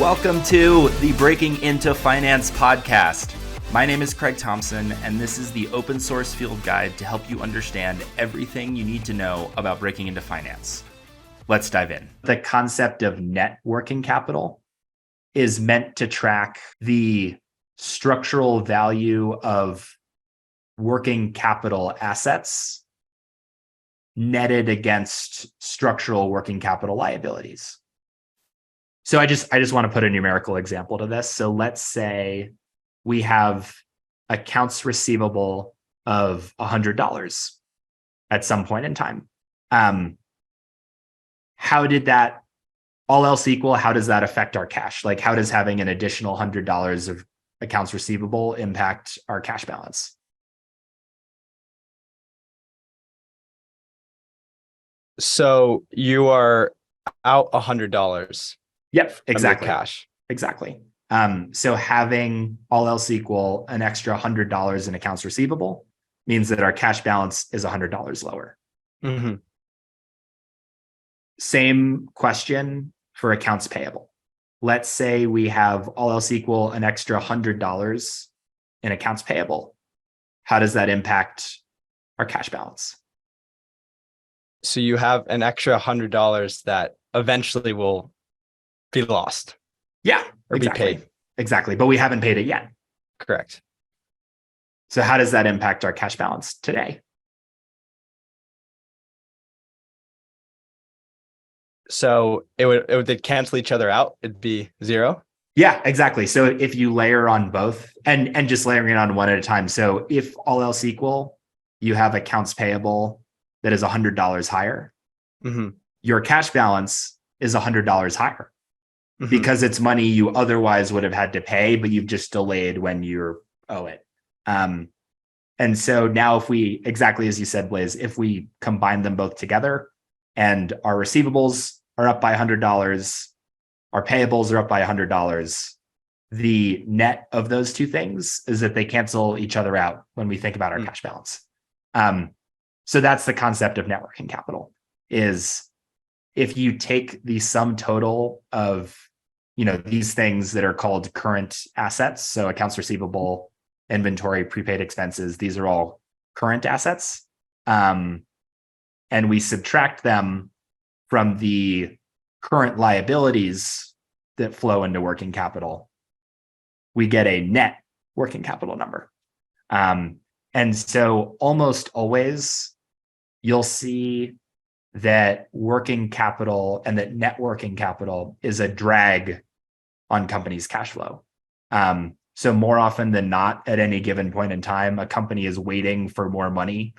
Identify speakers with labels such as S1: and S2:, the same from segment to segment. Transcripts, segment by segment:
S1: Welcome to the Breaking Into Finance podcast. My name is Craig Thompson, and this is the open source field guide to help you understand everything you need to know about breaking into finance. Let's dive in. The concept of net working capital is meant to track the structural value of working capital assets netted against structural working capital liabilities. So I just want to put a numerical example to this. So let's say we have accounts receivable of $100 at some point in time. How did that, all else equal, how does that affect our cash? Like, how does having an additional $100 of accounts receivable impact our cash balance?
S2: So you are out $100.
S1: Yep, exactly.
S2: Cash.
S1: Exactly. So having all else equal an extra $100 in accounts receivable means that our cash balance is $100 lower.
S2: Mm-hmm.
S1: Same question for accounts payable. Let's say we have all else equal an extra $100 in accounts payable. How does that impact our cash balance?
S2: So you have an extra $100 that eventually will be lost.
S1: Yeah,
S2: or
S1: exactly.
S2: be paid.
S1: Exactly. But we haven't paid it yet.
S2: Correct.
S1: So how does that impact our cash balance today?
S2: So they'd cancel each other out. It'd be zero.
S1: Yeah, exactly. So if you layer on both and just layering it on one at a time. So if all else equal, you have accounts payable that is $100 higher,
S2: mm-hmm.
S1: your cash balance is $100 higher.
S2: Mm-hmm.
S1: Because it's money you otherwise would have had to pay, but you've just delayed when you owe it. And so now if we, exactly as you said, Blaze, if we combine them both together and our receivables are up by $100, our payables are up by $100, the net of those two things is that they cancel each other out when we think about our cash balance. So that's the concept of net working capital, is if you take the sum total of these things that are called current assets, so accounts receivable, inventory, prepaid expenses, these are all current assets. And we subtract them from the current liabilities that flow into working capital, we get a net working capital number. And so almost always you'll see that working capital and that net working capital is a drag on companies' cash flow. So more often than not, at any given point in time, a company is waiting for more money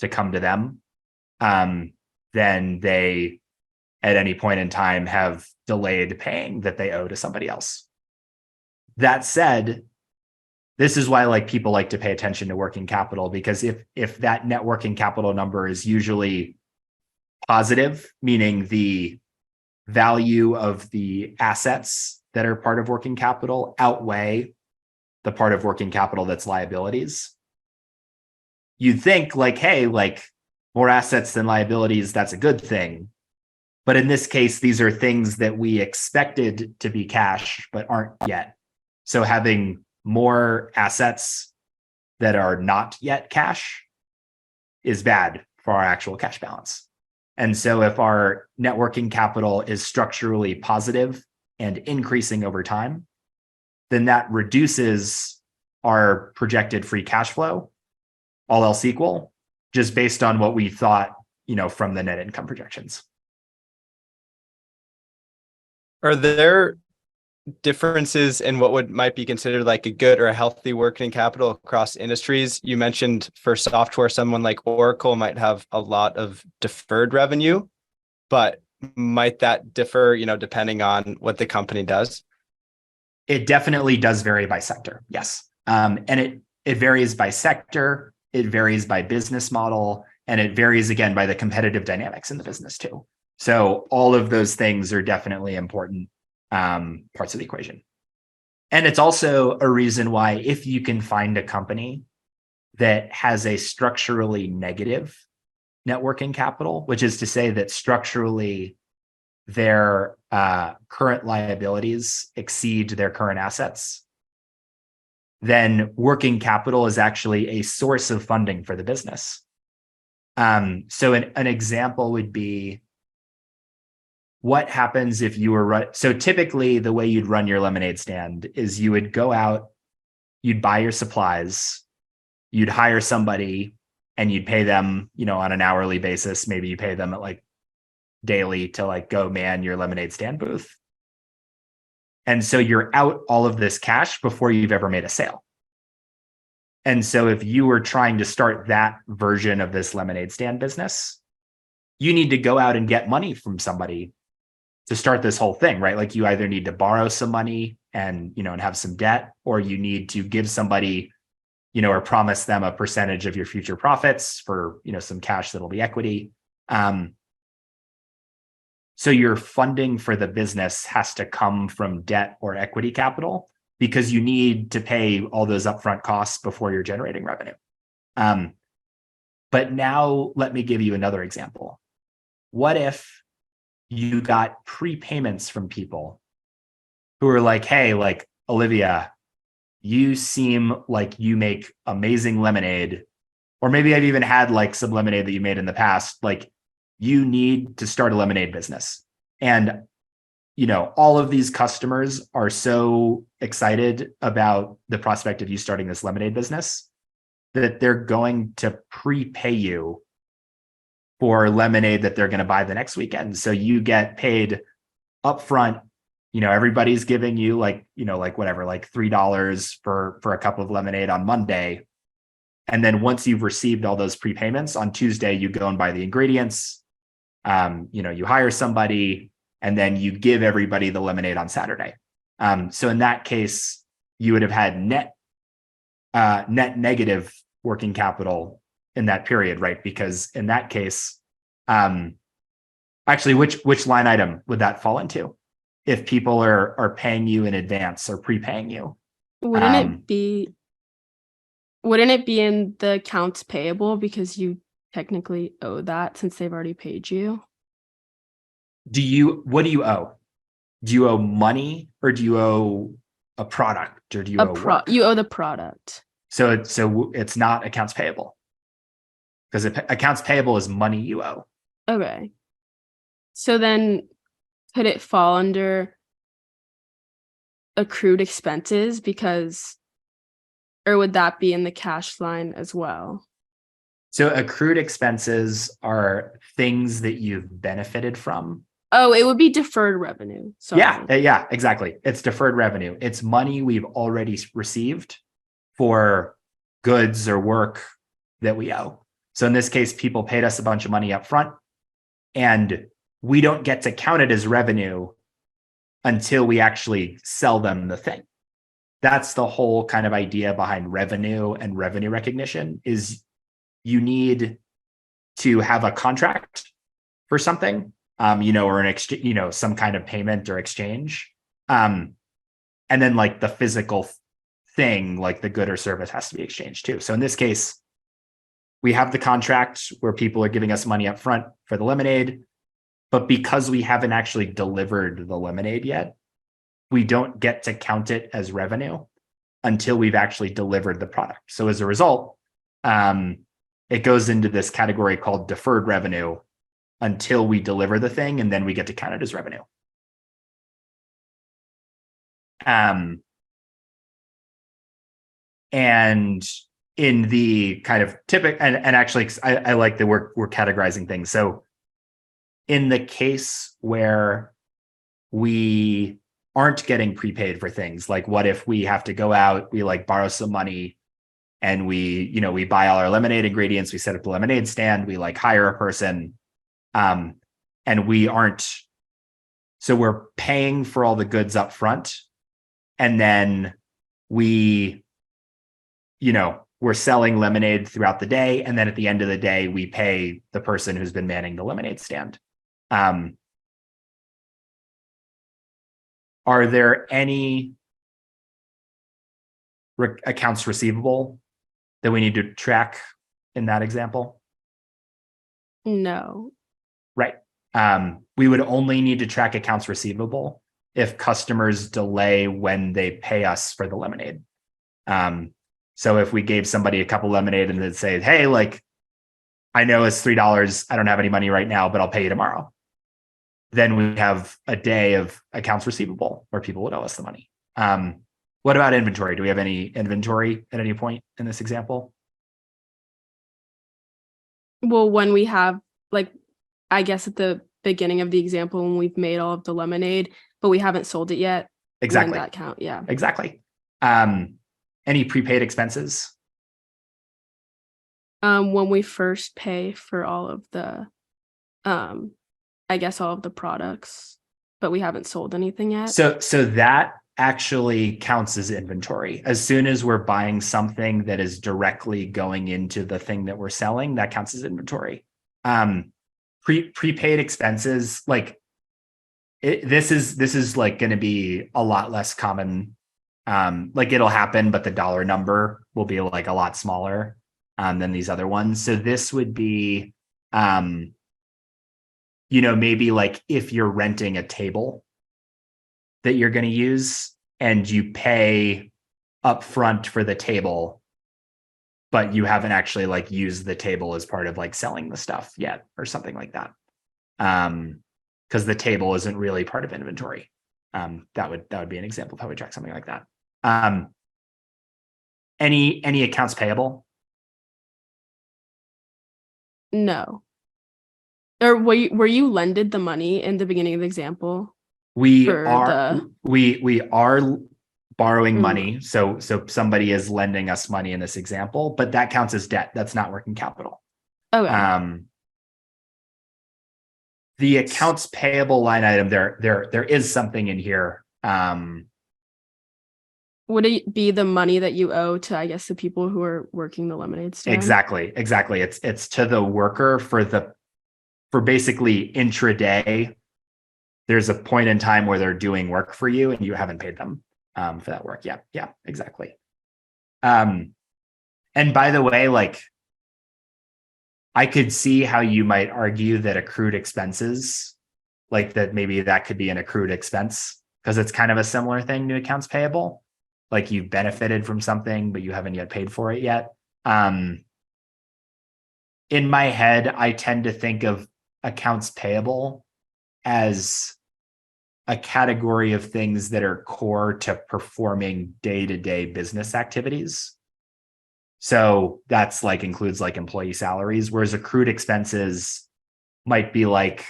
S1: to come to them than they, at any point in time, have delayed paying that they owe to somebody else. That said, this is why people like to pay attention to working capital, because if that net working capital number is usually positive, meaning the value of the assets that are part of working capital outweigh the part of working capital that's liabilities, you'd think hey, more assets than liabilities, that's a good thing. But in this case, these are things that we expected to be cash, but aren't yet. So having more assets that are not yet cash is bad for our actual cash balance. And so if our net working capital is structurally positive and increasing over time, then that reduces our projected free cash flow, all else equal, just based on what we thought, from the net income projections.
S2: Are there differences in what might be considered like a good or a healthy working capital across industries? You mentioned for software, someone like Oracle might have a lot of deferred revenue, but might that differ, depending on what the company does?
S1: It definitely does vary by sector, yes. And it varies by sector, it varies by business model, and it varies again by the competitive dynamics in the business too. So all of those things are definitely important parts of the equation. And it's also a reason why if you can find a company that has a structurally negative net working capital, which is to say that structurally their current liabilities exceed their current assets, then working capital is actually a source of funding for the business. So an example would be, what happens if you were so typically the way you'd run your lemonade stand is you would go out, you'd buy your supplies, you'd hire somebody, and you'd pay them, on an hourly basis. Maybe you pay them at like daily to like go man your lemonade stand booth. And so you're out all of this cash before you've ever made a sale. And so if you were trying to start that version of this lemonade stand business, you need to go out and get money from somebody to start this whole thing, right? Like you either need to borrow some money and, and have some debt, or you need to give somebody, or promise them a percentage of your future profits for, some cash that'll be equity. So your funding for the business has to come from debt or equity capital, because you need to pay all those upfront costs before you're generating revenue. But now let me give you another example. What if you got prepayments from people who are like, hey, like, Olivia, you seem like you make amazing lemonade, or maybe I've even had like some lemonade that you made in the past. Like, you need to start a lemonade business. And, all of these customers are so excited about the prospect of you starting this lemonade business that they're going to prepay you for lemonade that they're going to buy the next weekend. So you get paid upfront. Everybody's giving you like whatever, like $3 for a cup of lemonade on Monday. And then once you've received all those prepayments on Tuesday, you go and buy the ingredients. You hire somebody, and then you give everybody the lemonade on Saturday. So in that case, you would have had net negative working capital in that period, right? Because in that case, actually, which line item would that fall into? If people are paying you in advance or prepaying you,
S3: Wouldn't it be in the accounts payable, because you technically owe that since they've already paid you?
S1: what do you owe? Do you owe money, or do you owe a product, or do you owe work?
S3: You owe the product.
S1: So it's not accounts payable, because accounts payable is money you owe.
S3: Okay. So then could it fall under accrued expenses, or would that be in the cash line as well?
S1: So accrued expenses are things that you've benefited from.
S3: Oh, it would be deferred revenue. Sorry.
S1: Yeah, exactly. It's deferred revenue. It's money we've already received for goods or work that we owe. So in this case, people paid us a bunch of money up front, and we don't get to count it as revenue until we actually sell them the thing. That's the whole kind of idea behind revenue and revenue recognition, is you need to have a contract for something, or an exchange, some kind of payment or exchange. And then like the physical thing, like the good or service, has to be exchanged too. So in this case, we have the contract where people are giving us money up front for the lemonade, but because we haven't actually delivered the lemonade yet, we don't get to count it as revenue until we've actually delivered the product. So as a result, it goes into this category called deferred revenue until we deliver the thing, and then we get to count it as revenue. And in the kind of typical, and actually, I like that we're categorizing things. So in the case where we aren't getting prepaid for things, like what if we have to go out, we like borrow some money, and we buy all our lemonade ingredients, we set up the lemonade stand, we like hire a person, and we aren't, so we're paying for all the goods up front, and then we're selling lemonade throughout the day, and then at the end of the day, we pay the person who's been manning the lemonade stand. Are there any accounts receivable that we need to track in that example?
S3: No.
S1: Right. We would only need to track accounts receivable if customers delay when they pay us for the lemonade. So if we gave somebody a cup of lemonade and they'd say, hey, like, I know it's $3. I don't have any money right now, but I'll pay you tomorrow. Then we have a day of accounts receivable where people would owe us the money. What about inventory? Do we have any inventory at any point in this example?
S3: Well, when we have, like, I guess at the beginning of the example, when we've made all of the lemonade, but we haven't sold it yet.
S1: Exactly.
S3: When that count, yeah.
S1: Exactly. Any prepaid expenses?
S3: When we first pay for all of the, I guess all of the products, but we haven't sold anything yet.
S1: So that actually counts as inventory. As soon as we're buying something that is directly going into the thing that we're selling, that counts as inventory. Prepaid expenses, like this is like going to be a lot less common. Like it'll happen, but the dollar number will be like a lot smaller than these other ones. So this would be, maybe like if you're renting a table that you're going to use and you pay upfront for the table, but you haven't actually like used the table as part of like selling the stuff yet or something like that. Because the table isn't really part of inventory. That would be an example of how we track something like that. Any accounts payable?
S3: No. Or were you lended the money in the beginning of the example?
S1: We
S3: For
S1: are we are borrowing
S3: Mm.
S1: money. So somebody is lending us money in this example, but that counts as debt. That's not working capital.
S3: Okay.
S1: The accounts payable line item, there is something in here.
S3: Would it be the money that you owe to, I guess, the people who are working the lemonade stand?
S1: Exactly. It's to the worker for basically intraday. There's a point in time where they're doing work for you and you haven't paid them for that work. Yeah, exactly. And by the way, like, I could see how you might argue that accrued expenses, like that maybe that could be an accrued expense because it's kind of a similar thing to accounts payable. Like you've benefited from something, but you haven't yet paid for it yet. In my head, I tend to think of accounts payable as a category of things that are core to performing day-to-day business activities. So that's like includes like employee salaries, whereas accrued expenses might be like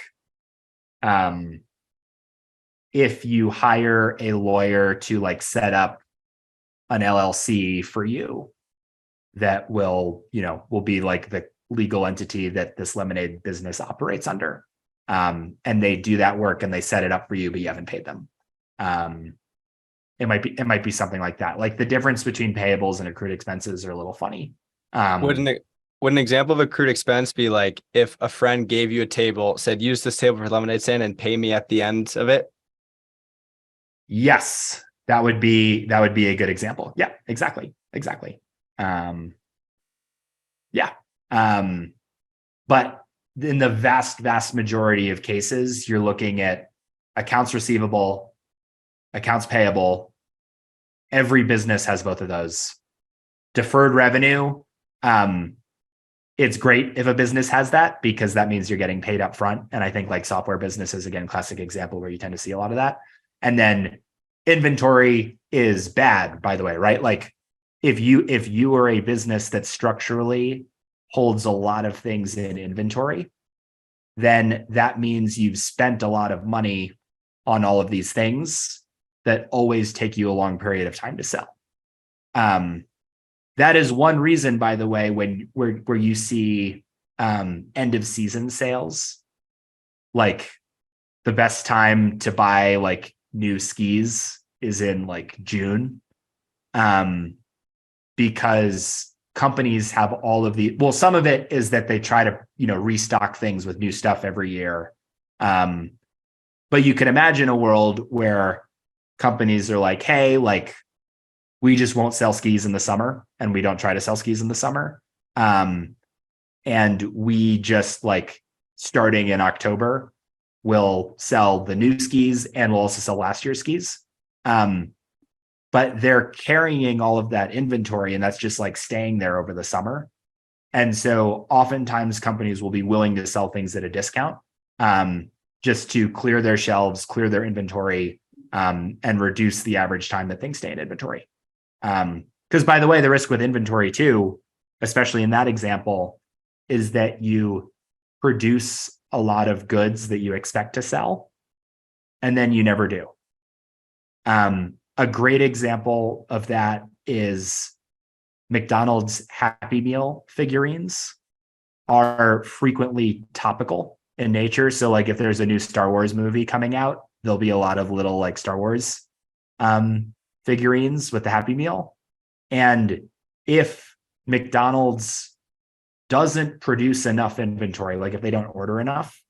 S1: if you hire a lawyer to like set up an LLC for you that will be like the legal entity that this lemonade business operates under. And they do that work and they set it up for you, but you haven't paid them. It might be something like that. Like the difference between payables and accrued expenses are a little funny.
S2: Would an example of accrued expense be like if a friend gave you a table, said, use this table for lemonade stand and pay me at the end of it?
S1: Yes, that would be a good example. Yeah, exactly. But in the vast majority of cases, you're looking at accounts receivable, accounts payable. Every business has both of those. Deferred revenue, it's great if a business has that because that means you're getting paid up front. And I think like software businesses, again, classic example where you tend to see a lot of that. And then inventory is bad, by the way, right? Like if you are a business that structurally holds a lot of things in inventory, then that means you've spent a lot of money on all of these things that always take you a long period of time to sell. That is one reason, by the way, where you see end of season sales, like the best time to buy like new skis is in like June, because companies have all of some of it is that they try to restock things with new stuff every year, but you can imagine a world where companies are like, hey, like we just won't sell skis in the summer and we don't try to sell skis in the summer, and we just like starting in October will sell the new skis and will also sell last year's skis. But they're carrying all of that inventory, and that's just like staying there over the summer. And so oftentimes companies will be willing to sell things at a discount, just to clear their shelves, clear their inventory, and reduce the average time that things stay in inventory. Because by the way, the risk with inventory too, especially in that example, is that you produce a lot of goods that you expect to sell, and then you never do. A great example of that is McDonald's Happy Meal figurines are frequently topical in nature. So like if there's a new Star Wars movie coming out, there'll be a lot of little like Star Wars figurines with the Happy Meal. And if McDonald's doesn't produce enough inventory, like if they don't order enough,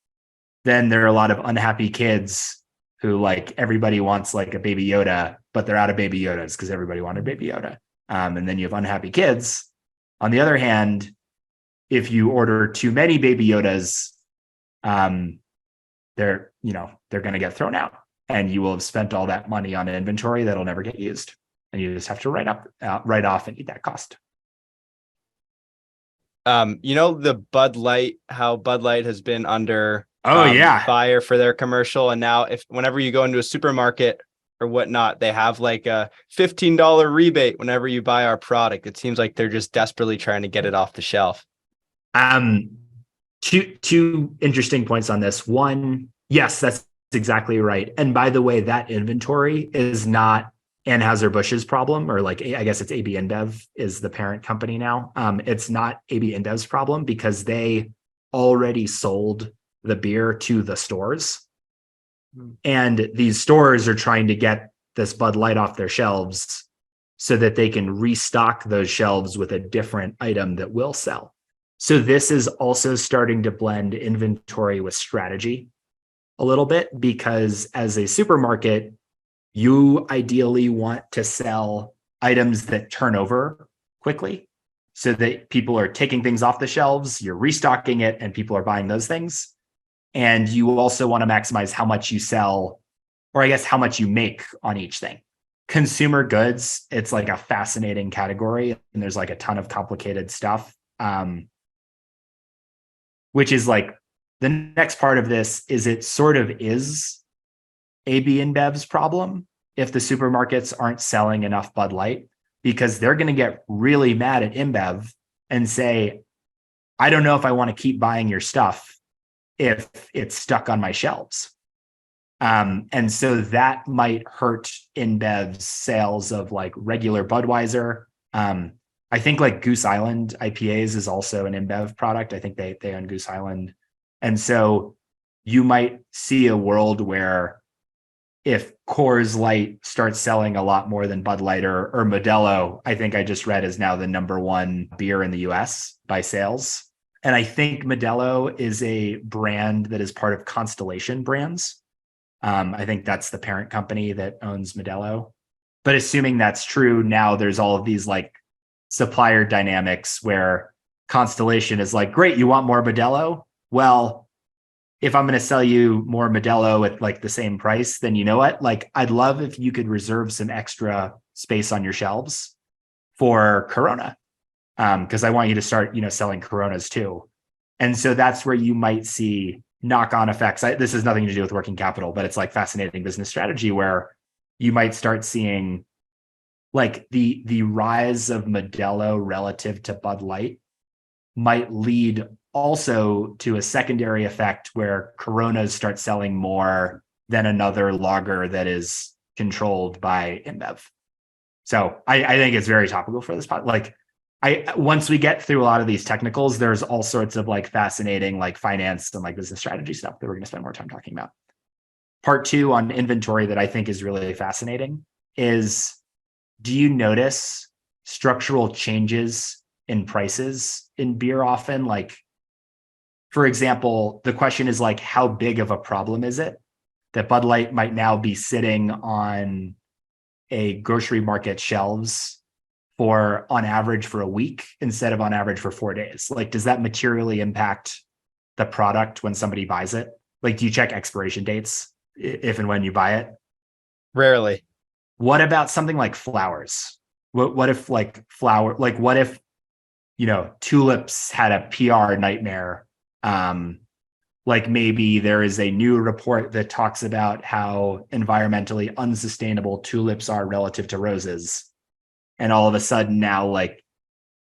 S1: then there are a lot of unhappy kids who like everybody wants like a Baby Yoda, but they're out of Baby Yodas because everybody wanted Baby Yoda. And then you have unhappy kids. On the other hand, if you order too many Baby Yodas, they're going to get thrown out, and you will have spent all that money on inventory that'll never get used, and you just have to write off and eat that cost.
S2: The Bud Light, how Bud Light has been under fire for their commercial, and now whenever you go into a supermarket or whatnot, they have like a $15 rebate whenever you buy our product. It seems like they're just desperately trying to get it off the shelf.
S1: Two interesting points on this. One, yes, that's exactly right. And by the way, that inventory is not Anheuser-Busch's problem, or like, I guess it's AB InBev is the parent company now. It's not AB InBev's problem because they already sold the beer to the stores. And these stores are trying to get this Bud Light off their shelves so that they can restock those shelves with a different item that will sell. So this is also starting to blend inventory with strategy a little bit, because as a supermarket, you ideally want to sell items that turn over quickly so that people are taking things off the shelves, you're restocking it, and people are buying those things. And you also want to maximize how much you sell, or I guess how much you make on each thing. Consumer goods, it's like a fascinating category, and there's like a ton of complicated stuff, which is like the next part of this is it sort of is AB InBev's problem if the supermarkets aren't selling enough Bud Light, because they're going to get really mad at InBev and say, I don't know if I want to keep buying your stuff if it's stuck on my shelves. And so that might hurt InBev's sales of like regular Budweiser. I think like Goose Island IPAs is also an InBev product. I think they own Goose Island. And so you might see a world where if Coors Light starts selling a lot more than Bud Light, or Modelo, I think I just read is now the #1 beer in the US by sales. And I think Modelo is a brand that is part of Constellation Brands. I think that's the parent company that owns Modelo. But assuming that's true, now there's all of these like supplier dynamics where Constellation is like, great, you want more Modelo? Well, if I'm going to sell you more Modelo at like the same price, then you know what? Like, I'd love if you could reserve some extra space on your shelves for Corona. Because I want you to start, selling Coronas too. And so that's where you might see knock-on effects. This has nothing to do with working capital, but it's like fascinating business strategy where you might start seeing like the rise of Modelo relative to Bud Light might lead also to a secondary effect where Coronas start selling more than another lager that is controlled by InBev. So I think it's very topical for this pod. Like, once we get through a lot of these technicals, there's all sorts of like fascinating like finance and like business strategy stuff that we're going to spend more time talking about. Part 2 on inventory that I think is really fascinating is, do you notice structural changes in prices in beer often? Like, for example, the question is like, how big of a problem is it that Bud Light might now be sitting on a grocery market shelves for on average for a week instead of on average for 4 days? Like, does that materially impact the product when somebody buys it? Like, do you check expiration dates if and when you buy it?
S2: Rarely.
S1: What about something like flowers? What if what if, tulips had a PR nightmare? Like maybe there is a new report that talks about how environmentally unsustainable tulips are relative to roses. And all of a sudden now, like,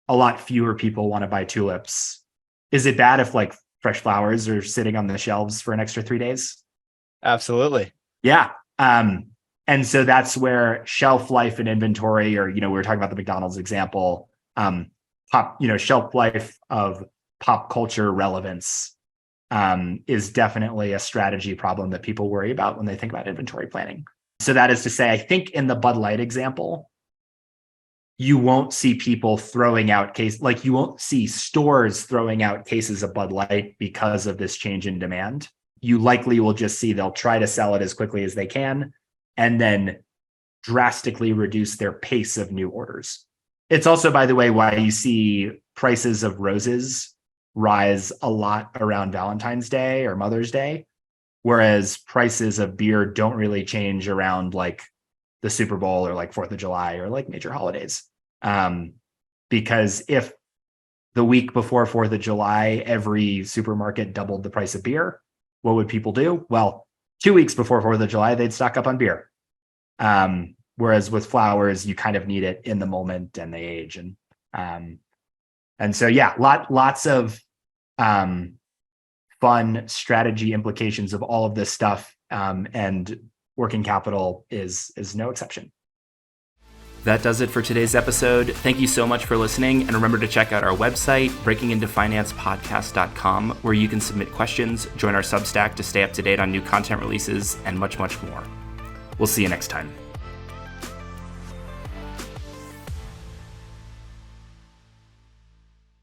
S1: a lot fewer people want to buy tulips. Is it bad if like fresh flowers are sitting on the shelves for an extra 3 days?
S2: Absolutely.
S1: Yeah. And so that's where shelf life and inventory, or, we were talking about the McDonald's example, shelf life of pop culture relevance is definitely a strategy problem that people worry about when they think about inventory planning. So that is to say, I think in the Bud Light example, you won't see people throwing out you won't see stores throwing out cases of Bud Light because of this change in demand. You likely will just see they'll try to sell it as quickly as they can and then drastically reduce their pace of new orders. It's also, by the way, why you see prices of roses rise a lot around Valentine's Day or Mother's Day, whereas prices of beer don't really change around like the Super Bowl or like 4th of July or like major holidays. Because if the week before 4th of July, every supermarket doubled the price of beer, what would people do? Well, 2 weeks before 4th of July, they'd stock up on beer. Whereas with flowers, you kind of need it in the moment and they age. And so, yeah, lots of fun strategy implications of all of this stuff. And working capital is no exception.
S4: That does it for today's episode. Thank you so much for listening. And remember to check out our website, breakingintofinancepodcast.com, where you can submit questions, join our Substack to stay up to date on new content releases, and much, much more. We'll see you next time.